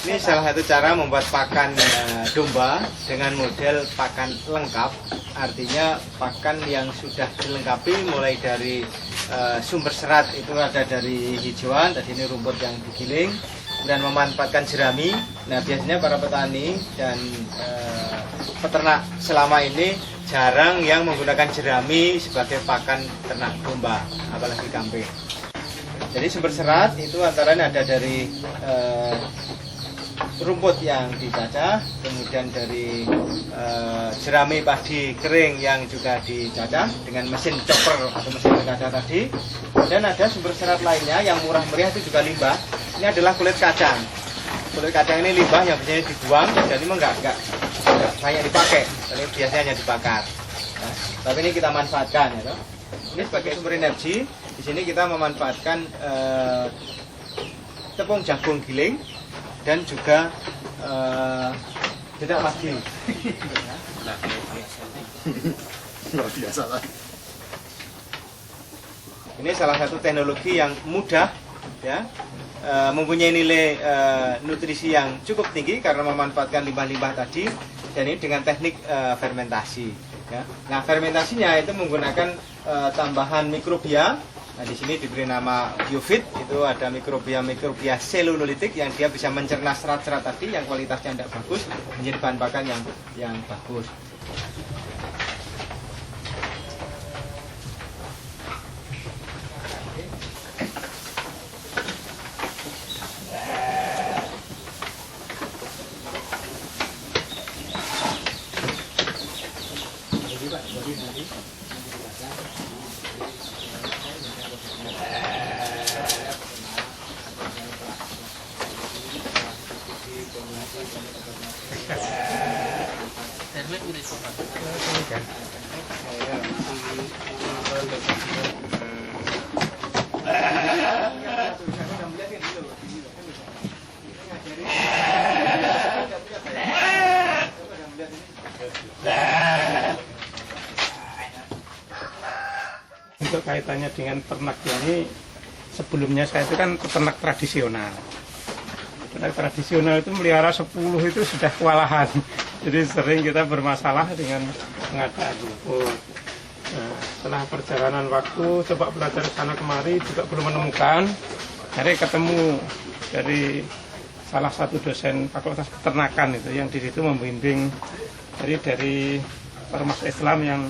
Ini salah satu cara membuat pakan domba dengan model pakan lengkap. Artinya pakan yang sudah dilengkapi mulai dari sumber serat itu ada dari hijauan, tadi ini rumput yang digiling, dan memanfaatkan jerami. Nah, biasanya para petani dan peternak selama ini jarang yang menggunakan jerami sebagai pakan ternak domba, apalagi kambing. Jadi sumber serat itu antara lain ada dari rumput yang dicacah, kemudian dari jerami padi kering yang juga dicacah dengan mesin chopper atau mesin cacah tadi. Dan ada sumber serat lainnya yang murah meriah itu juga limbah. Ini adalah kulit kacang. Kulit kacang ini limbah yang biasanya dibuang dan ini enggak banyak dipakai, tapi biasanya hanya dibakar. Nah, tapi ini kita manfaatkan, ya. Ini sebagai sumber energi. Di sini kita memanfaatkan tepung jagung giling dan juga dedak madu. Luar biasa lah. Ini salah satu teknologi yang mudah, ya, mempunyai nilai nutrisi yang cukup tinggi karena memanfaatkan limbah-limbah tadi, dan ini dengan teknik fermentasi. Ya. Nah, fermentasinya itu menggunakan tambahan mikrobia. Nah, di sini diberi nama biofit, itu ada mikrobia selulolitik yang dia bisa mencerna serat-serat tadi yang kualitasnya tidak bagus menjadi bahan pakan yang bagus. Untuk kaitannya dengan ternak ini, sebelumnya saya itu kan peternak tradisional. Peternak tradisional itu melihara 10 itu sudah kewalahan. Jadi sering kita bermasalah dengan pengadaan rumput. Nah, setelah perjalanan waktu, coba belajar sana kemari juga belum menemukan. Jadi ketemu dari salah satu dosen Fakultas Peternakan itu yang di situ membimbing dari Ormas Islam yang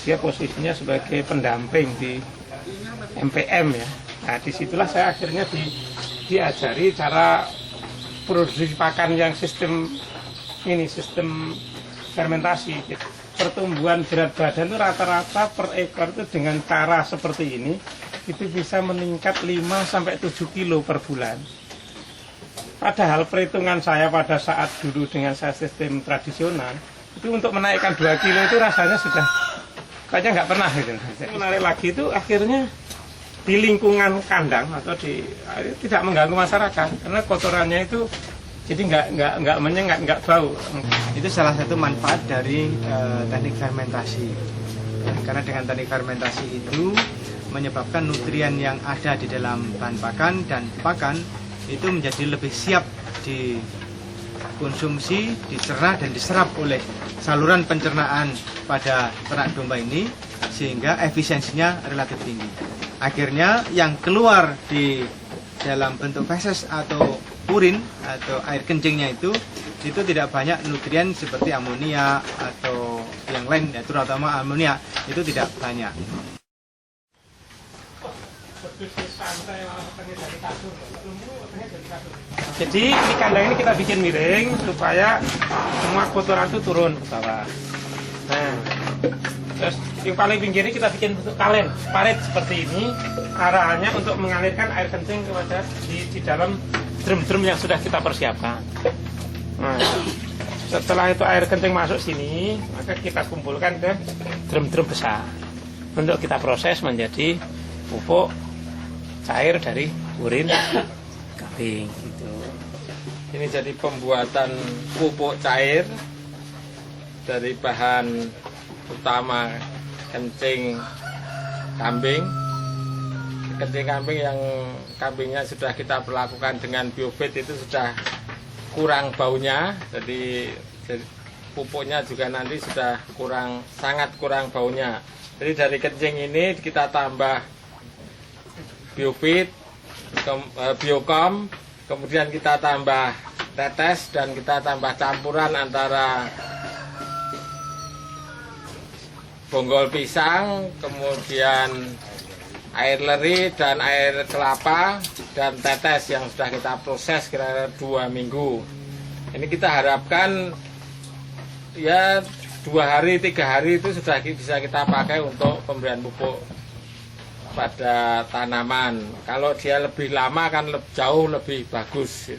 dia posisinya sebagai pendamping di MPM, ya. Nah, disitulah saya akhirnya diajari cara produksi pakan yang sistem fermentasi. Pertumbuhan berat badan itu rata-rata per ekor itu dengan cara seperti ini itu bisa meningkat 5-7 kilo per bulan. Padahal perhitungan saya pada saat dulu dengan saya sistem tradisional itu untuk menaikkan 2 kilo itu rasanya sudah kayaknya nggak pernah gitu. Menarik lagi itu akhirnya di lingkungan kandang atau tidak mengganggu masyarakat karena kotorannya itu jadi nggak menyengat, nggak bau. Itu salah satu manfaat dari teknik fermentasi. Ya, karena dengan teknik fermentasi itu menyebabkan nutrien yang ada di dalam bahan pakan dan pakan itu menjadi lebih siap dikonsumsi, dicerna dan diserap oleh saluran pencernaan pada ternak domba ini sehingga efisiensinya relatif tinggi. Akhirnya yang keluar di dalam bentuk feses atau urin atau air kencingnya itu tidak banyak nutrien seperti amonia atau yang lain, ya, terutama amonia itu tidak banyak. Jadi di kandang ini kita bikin miring supaya semua kotoran itu turun ke bawah. Nah, terus yang paling pinggirnya kita bikin bentuk kalen, parit seperti ini. Arahannya untuk mengalirkan air kencing kepada di dalam drum-drum yang sudah kita persiapkan. Nah, setelah itu air kencing masuk sini, maka kita kumpulkan ke drum-drum besar untuk kita proses menjadi pupuk cair dari urin kambing. Gitu. Ini jadi pembuatan pupuk cair dari bahan utama kencing kambing. Kencing kambing yang kambingnya sudah kita perlakukan dengan biofit itu sudah kurang baunya, jadi pupuknya juga nanti sudah sangat kurang baunya. Jadi dari kencing ini kita tambah biofit, biokom, kemudian kita tambah tetes dan kita tambah campuran antara bonggol pisang, kemudian air leri dan air kelapa dan tetes yang sudah kita proses kira-kira 2 minggu. Ini kita harapkan ya 2 hari 3 hari itu sudah bisa kita pakai untuk pemberian pupuk pada tanaman. Kalau dia lebih lama kan jauh lebih bagus.